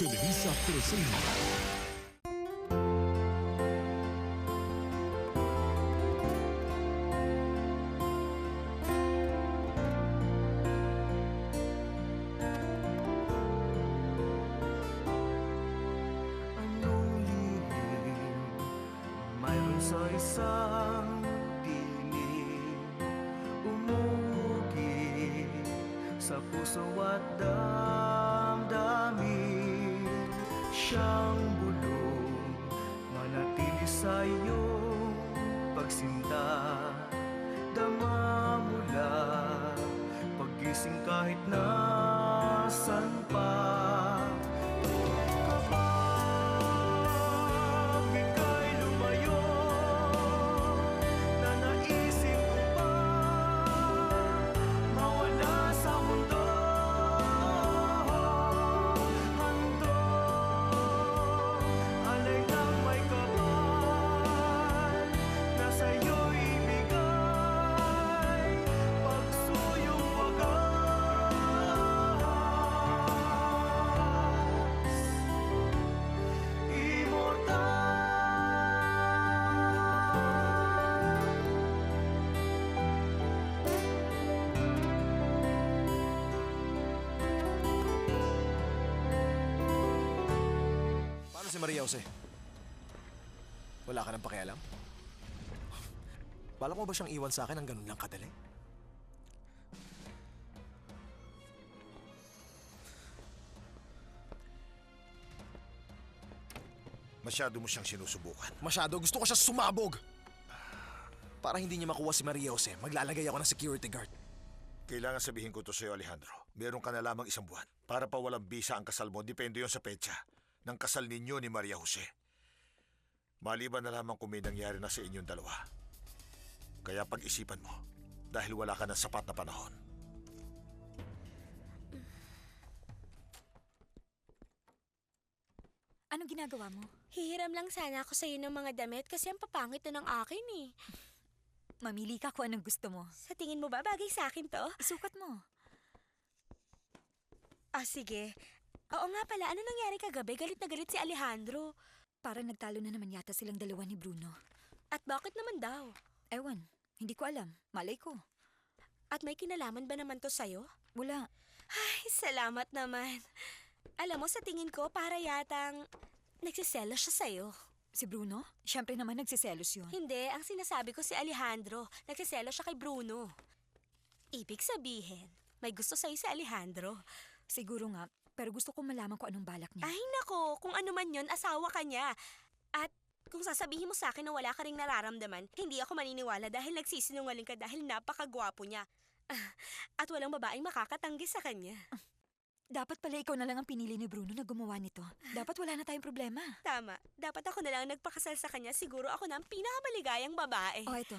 Televisa presenta. Anong lihim mayroon sa isang dilim, umuugi sa puso at damdamin. Siyang bulong manatili sa iyong pagsinta, dama mula paggising kahit nasan pa. Kapag ika'y lumayo, nanaisip ko pa mawala sa mundo. Handog, alay ng may kapal na sa'yo'y ibigay, pagsuyong wagas, immortal. Paano si Maria Jose? Wala ka nang pakialam? Balak mo ba siyang iwan sa akin ng ganun lang kadali? Masyado mo siyang sinusubukan. Masyado, gusto ko siya sumabog! Para hindi niya makuha si Maria Jose, maglalagay ako ng security guard. Kailangan sabihin ko to sa'yo, Alejandro. Meron ka na lamang 1 buwan. Para pa walang bisa ang kasal mo, depende yon sa petsa ng kasal ninyo ni Maria Jose. Maliban na lamang kung may nangyari na sa inyong dalawa. Kaya pag-isipan mo, dahil wala ka ng sapat na panahon. Anong ginagawa mo? Hihiram lang sana ako sa'yo ng mga damit kasi ang papangit na ng akin eh. Mamili ka kung anong gusto mo. Sa tingin mo ba bagay sa akin to? Isukat mo. Ah, sige. Oo nga pala, ano nangyari kagabi? Galit na galit si Alejandro. Parang nagtalo na naman yata silang dalawa ni Bruno. At bakit naman daw? Ewan, hindi ko alam. Malay ko. At may kinalaman ba naman to sa'yo? Wala. Ay, salamat naman. Alam mo, sa tingin ko, para yatang nagsiselos siya sa'yo. Si Bruno? Siyempre naman nagsiselos yun. Hindi, ang sinasabi ko si Alejandro. Nagsiselos siya kay Bruno. Ibig sabihin, may gusto sa'yo si Alejandro. Siguro nga, pero gusto ko malaman kung anong balak niya. Ay nako, kung ano man yon, asawa ka niya. At kung sasabihin mo sa akin na wala ka ring nararamdaman, hindi ako maniniwala dahil nagsisinungaling ka dahil napakagwapo niya. At walang babaeng makakatanggi sa kanya. Dapat pala ikaw na lang ang pinili ni Bruno na gumawa nito. Dapat wala na tayong problema. Tama, dapat ako na lang nagpakasal sa kanya, siguro ako na ang pinakamaligayang babae. O eto,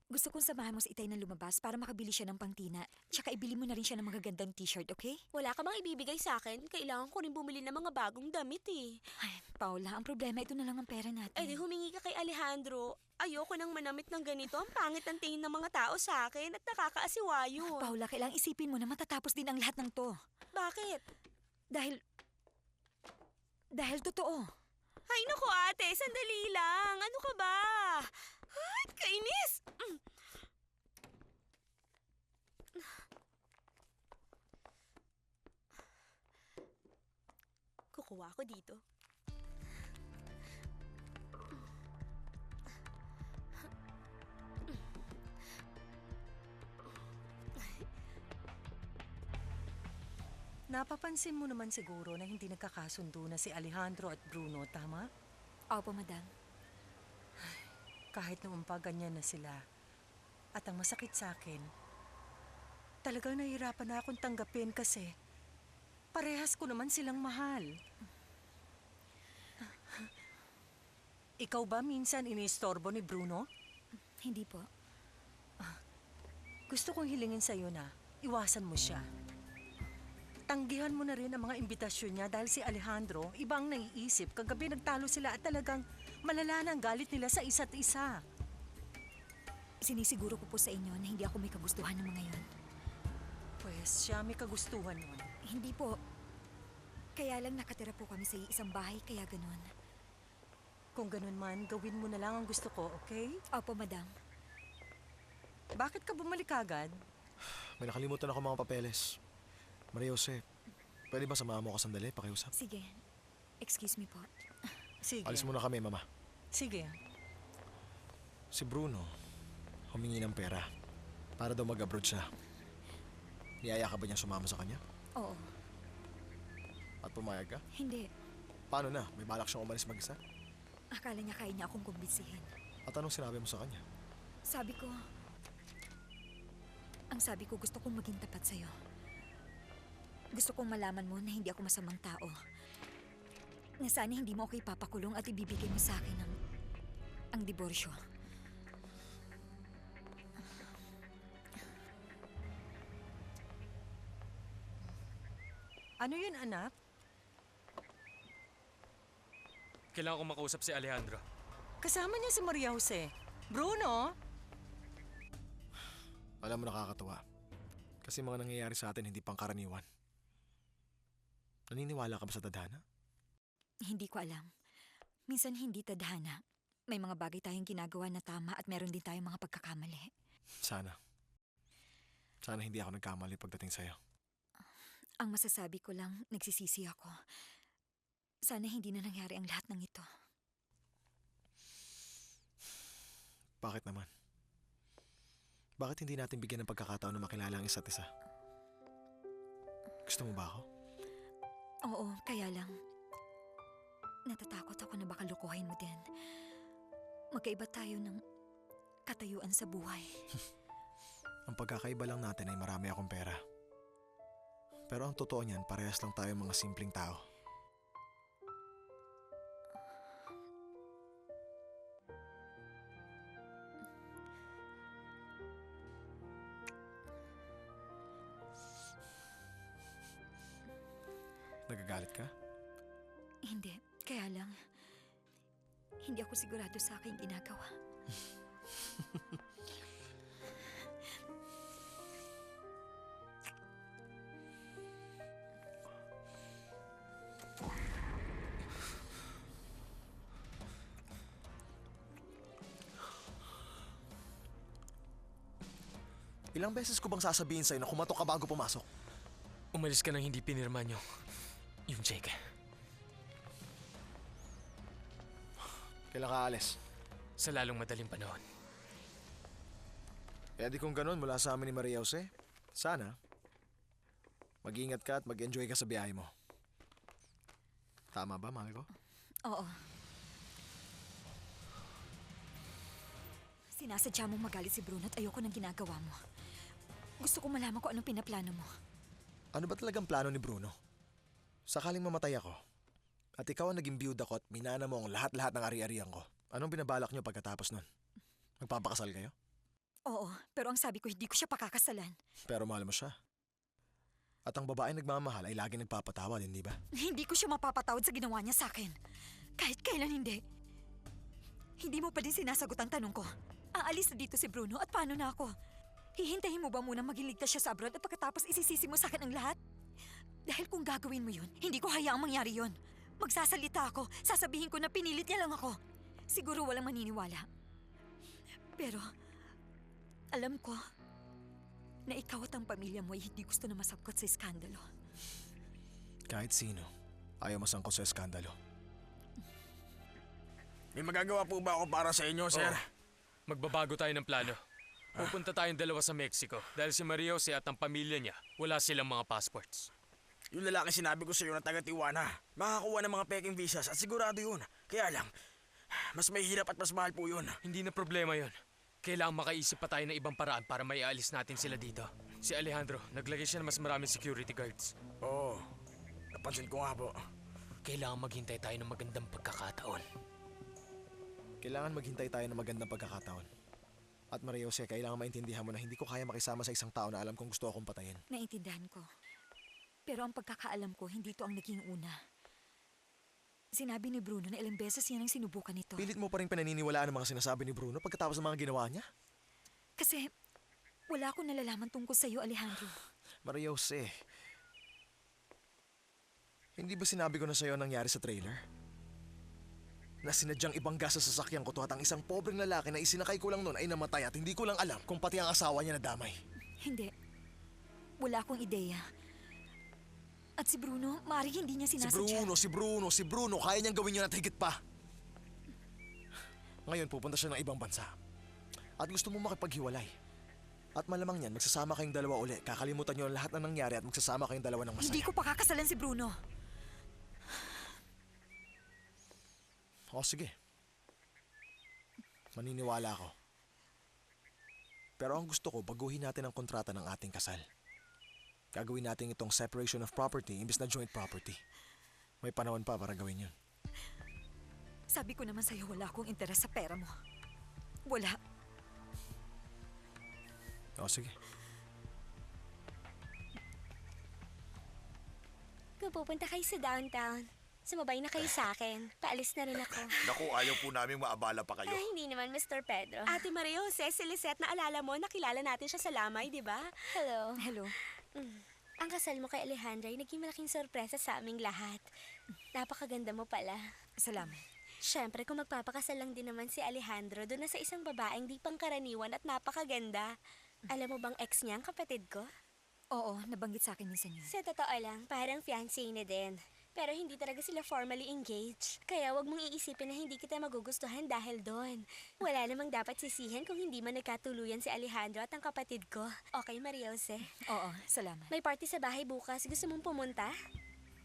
gusto kong samahan mo si Itay na lumabas para makabili siya ng pangtina. Tsaka ibili mo na rin siya ng magagandang t-shirt, okay? Wala ka bang ibibigay sa akin? Kailangan ko rin bumili ng mga bagong damit eh. Ay, Paula, ang problema ito na lang ang pera natin. Ay di humingi ka kay Alejandro. Ayoko nang manamit ng ganito. Ang pangit ang tingin ng mga tao sa akin at nakakaasiwa yun. Paula, kailangang isipin mo na matatapos din ang lahat ng to. Bakit? Dahil totoo. Ay naku ate, sandali lang. Ano ka ba? Ay, kainis! Kukuha ko dito. Napapansin mo naman siguro na hindi nagkakasundo na si Alejandro at Bruno, tama? Opo, madam. Kahit noon pa ganyan na sila. At ang masakit sa akin, talagang nahihirapan na akong tanggapin kasi parehas ko naman silang mahal. Ikaw ba minsan iniistorbo ni Bruno? Hindi po. Gusto kong hilingin sa'yo na iwasan mo siya. Tanggihan mo na rin ang mga imbitasyon niya dahil si Alejandro, ibang naiisip. Kagabi nagtalo sila at talagang malala na ang galit nila sa isa't isa. Sinisiguro ko po sa inyo na hindi ako may kagustuhan ng mga yon. Pues siya may kagustuhan nun. Hindi po. Kaya lang nakatira po kami sa isang bahay, kaya ganun. Kung ganun man, gawin mo na lang ang gusto ko, okay? Opo, madam. Bakit ka bumalik agad? May nakalimutan ako mga papeles. Maria Jose, pwede ba samahan mo ako sandali, pakiusap? Sige. Excuse me po. Sige. Alis muna kami, mama. Sige. Si Bruno, humingi ng pera para daw mag-abroad siya. Niyaya ka ba niyang sumama sa kanya? Oo. At pumayag ka? Hindi. Paano na? May balak siyang umalis mag-isa? Akala niya kaya niya akong kumbinsihin. At anong sinabi mo sa kanya? Ang sabi ko, gusto kong maging tapat sa'yo. Gusto kong malaman mo na hindi ako masamang tao. Na sana hindi mo ako ipapakulong at ibibigay mo sa akin ang diborsyo. Ano yun, anak? Kailangan ko makausap si Alejandro. Kasama niya si Maria Jose. Bruno? Alam mo, nakakatuwa. Kasi mga nangyayari sa atin hindi pangkaraniwan. Naniniwala ka ba sa tadhana? Hindi ko alam. Minsan hindi tadhana. May mga bagay tayong ginagawa na tama at meron din tayong mga pagkakamali. Sana. Sana hindi ako nagkamali pagdating sa'yo. Ang masasabi ko lang, nagsisisi ako. Sana hindi na nangyari ang lahat ng ito. Bakit naman? Bakit hindi natin bigyan ng pagkakataon na makilala ang isa't isa? Gusto mo ba ako? Oo, kaya lang. Natatakot ako na baka lukuhin mo din. Magkaiba tayo ng katayuan sa buhay. Ang pagkakaiba lang natin ay marami akong pera. Pero ang totoo niyan, parehas lang tayo mga simpleng tao. Nagagalit ka? Hindi, kaya lang. Hindi ako sigurado sa aking ginagawa. Ilang beses ko bang sasabihin sa'yo na kumatok ka bago pumasok? Umalis ka nang hindi pinirma niyo. Yung check. Kailan ka alis? Sa lalong madaling panahon. Kaya di kung ganun mula sa amin ni Maria Jose, sana mag-ingat ka at mag-enjoy ka sa biyahe mo. Tama ba, mahal ko? Oo. Sinasadya mong magalit si Bruno at ayoko ng ginagawa mo. Gusto kong malaman kung anong pinaplano mo. Ano ba talagang plano ni Bruno? Sakaling mamatay ako, at ikaw ang naging biyuda ko at minana mo ang lahat-lahat ng ari-arian ko. Anong binabalak niyo pagkatapos nun? Magpapakasal kayo? Oo, pero ang sabi ko hindi ko siya pakakasalan. Pero mahal mo siya. At ang babae nagmamahal ay lagi nagpapatawad, hindi ba? Hindi ko siya mapapatawad sa ginawa niya sa akin. Kahit kailan hindi. Hindi mo pa din sinasagot ang tanong ko. Aalis na dito si Bruno at paano na ako? Hihintayin mo ba muna maging ligtas siya sa abroad at pagkatapos isisisi mo sa akin ang lahat? Dahil kung gagawin mo yun, hindi ko hayaang mangyari yun. Magsasalita ako, sasabihin ko na pinilit niya lang ako. Siguro walang maniniwala. Pero, alam ko na ikaw at ang pamilya mo ay hindi gusto na masangkot sa iskandalo. Kahit sino, ayaw masangkot sa eskandalo. May magagawa po ba ako para sa inyo, sir? Magbabago tayo ng plano. Pupunta tayong dalawa sa Mexico dahil si Maria Jose at ang pamilya niya wala silang mga passports. Yung lalaki sinabi ko sa iyo na taga Tijuana, makakuha ng mga peking visas at sigurado yun. Kaya lang, mas mahirap at mas mahal po yun. Hindi na problema yon. Kailangang makaisip pa tayo ng ibang paraan para maialis natin sila dito. Si Alejandro, naglagay siya ng mas maraming security guards. Oo, napansin ko nga po. Kailangan maghintay tayo ng magandang pagkakataon. Kailangan maghintay tayo ng magandang pagkakataon. At Maria Jose, kailangan maintindihan mo na hindi ko kaya makisama sa isang tao na alam kong gusto akong patayin. Naintindihan ko. Pero ang pagkakaalam ko, hindi ito ang naging una. Sinabi ni Bruno na ilang beses yan ang sinubukan nito. Pilit mo pa rin pananiniwalaan ang mga sinasabi ni Bruno pagkatapos ng mga ginawa niya? Kasi wala akong nalalaman tungkol sa iyo, Alejandro. Maria Jose, Hindi ba sinabi ko na sa'yo ang nangyari sa trailer? Na sinadyang ibangga sa sasakyan ko to at ang isang pobreng lalaki na isinakay ko lang noon ay namatay at hindi ko lang alam kung pati ang asawa niya nadamay. Hindi. Wala akong ideya. At si Bruno, maaaring hindi niya sinasadya. Si Bruno, kaya niyang gawin yun at higit pa. Ngayon pupunta siya ng ibang bansa. At gusto mo makipaghiwalay. At malamang niyan, magsasama kayong dalawa uli. Kakalimutan niyo ang lahat na nangyari at magsasama kayong dalawa ng masaya. Hindi ko pakakasalan si Bruno. O sige. Maniniwala ako. Pero ang gusto ko, baguhin natin ang kontrata ng ating kasal. Gagawin natin itong separation of property imbes na joint property. May panahon pa para gawin yun. Sabi ko naman sa'yo, wala akong interes sa pera mo. Wala. O sige. Kung pupunta kayo sa downtown, sumabay na kayo sa akin. Paalis na rin ako. Naku, ayaw po namin maabala pa kayo. Hindi naman, Mr. Pedro. Ate Maria Jose, si Lisette, naalala mo, nakilala natin siya sa Lamay, di ba? Hello. Hello. Ang kasal mo kay Alejandra ay naging malaking sorpresa sa aming lahat. Napakaganda mo pala. Salamat. Siyempre, kung magpapakasal lang din naman si Alejandro, doon na sa isang babaeng di pangkaraniwan at napakaganda. Alam mo bang ex niya ang kapatid ko? Oo, nabanggit sa akin minsan yun. Sa totoo lang, parang fiancé na din. Pero hindi talaga sila formally engaged. Kaya wag mong iisipin na hindi kita magugustuhan dahil doon. Wala namang dapat sisihin kung hindi man nagkatuluyan si Alejandro at ang kapatid ko. Okay, Maria Jose? Oo, salamat. May party sa bahay bukas. Gusto mong pumunta?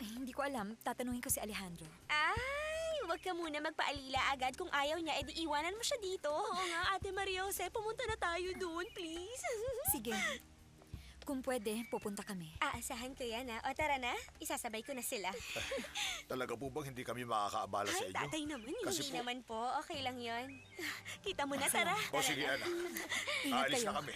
Hindi ko alam. Tatanungin ko si Alejandro. Ay, wag ka muna magpaalila agad. Kung ayaw niya, edi iwanan mo siya dito. Oo nga, Ate Maria Jose, pumunta na tayo doon, please. Sige. Kung pwede, pupunta kami. Aasahan ko yan, ha? O tara na, isasabay ko na sila. Talaga po bang hindi kami makakaabala sa Ay, inyo? tatay naman, Kasi hindi po- naman po. Okay lang yon. Kita mo na, tara. O sige, anak. Ingat Aalis kayo. na kami.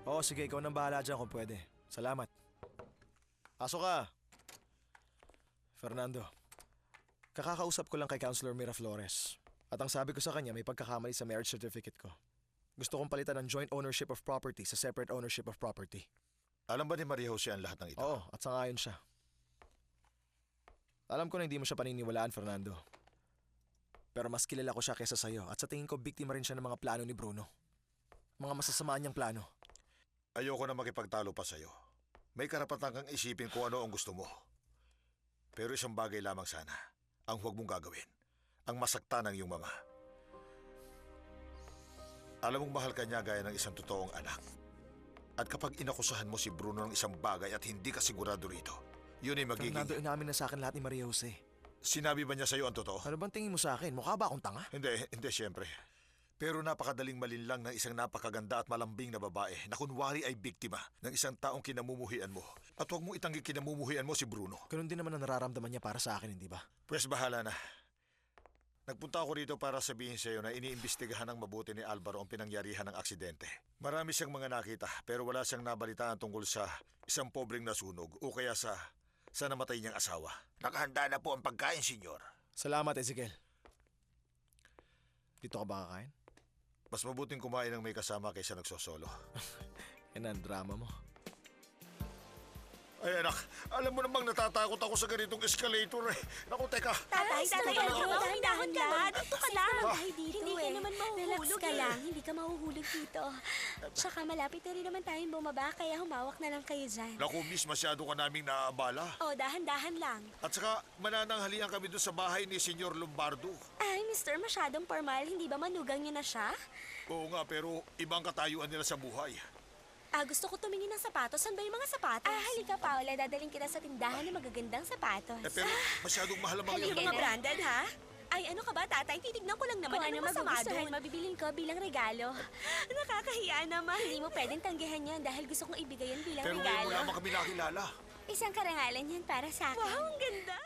Oo, sige, ikaw nang bahala dyan kung pwede. Salamat. Pasok ka. Fernando, kakakausap ko lang kay Councilor Miraflores. At ang sabi ko sa kanya, may pagkakamali sa marriage certificate ko. Gusto kong palitan ng joint ownership of property sa separate ownership of property. Alam ba ni Maria Jose ang lahat ng ito? Oo, at sangayon siya. Alam ko na hindi mo siya paniniwalaan, Fernando. Pero mas kilala ko siya kaysa sa'yo at sa tingin ko biktima rin siya ng mga plano ni Bruno. Mga masasamaan niyang plano. Ayoko na makipagtalo pa sa'yo. May karapatan kang isipin kung ano ang gusto mo. Pero isang bagay lamang sana ang huwag mong gagawin. Ang masakta ng iyong mama. Alam mong mahal ka niya gaya ng isang totoong anak. At kapag inakusahan mo si Bruno ng isang bagay at hindi ka sigurado rito, yun ay magiging... Fernando, inamin na sa akin lahat ni Maria Jose. Sinabi ba niya sa'yo ang totoo? Ano bang tingin mo sa akin? Mukha ba akong tanga? Hindi siyempre. Pero napakadaling malinlang ng isang napakaganda at malambing na babae na kunwari ay biktima ng isang taong kinamumuhian mo. At huwag mong itanggi kinamumuhian mo si Bruno. Ganun din naman ang nararamdaman niya para sa akin, hindi ba? Pues bahala na. Nagpunta ako rito para sabihin sa iyo na iniimbestigahan ng mabuti ni Alvaro ang pinangyarihan ng aksidente. Marami siyang mga nakita pero wala siyang nabalitaan tungkol sa isang pobreng nasunog o kaya sa namatay niyang asawa. Nakahanda na po ang pagkain, senyor. Salamat, Ezekiel. Dito ka ba kakain? Mas mabuting kumain ng may kasama kaysa nagsosolo. Yan ang drama mo. Ay anak, alam mo namang natatakot ako sa ganitong escalator eh. Naku, teka. Tatay, Pedro, dahan lang. Ito ka lang. Hindi ka naman Relax mahuhulog ka lang. Hindi ka mahuhulog dito. Tsaka malapit na rin naman tayong bumaba, kaya humawak na lang kayo dyan. Naku, miss, masyado ka naming naabala. O, dahan-dahan lang. At saka, manananghalian kami doon sa bahay ni Senyor Lombardo. Ay, Mr. Masyadong formal. Hindi ba manugang niyo na siya? Oo nga, pero ibang katayuan nila sa buhay. Gusto ko tumingin ng sapatos. Saan ba yung mga sapatos? Halika, Paula. Dadaling kita sa tindahan ng magagandang sapatos. Pero masyadong mahal ang mga Yung mga branded, ha? Ay, ano ka ba, tatay? Titignan ko lang naman. Kung ano masama magugustuhan, doon? Mabibilin ko bilang regalo. Nakakahiya naman. Hindi mo pwedeng tanggihan yan dahil gusto kong ibigay yan bilang Pero ngayon regalo. mo lamang kami nakilala. Isang karangalan yan para sa akin. Wow, ang ganda!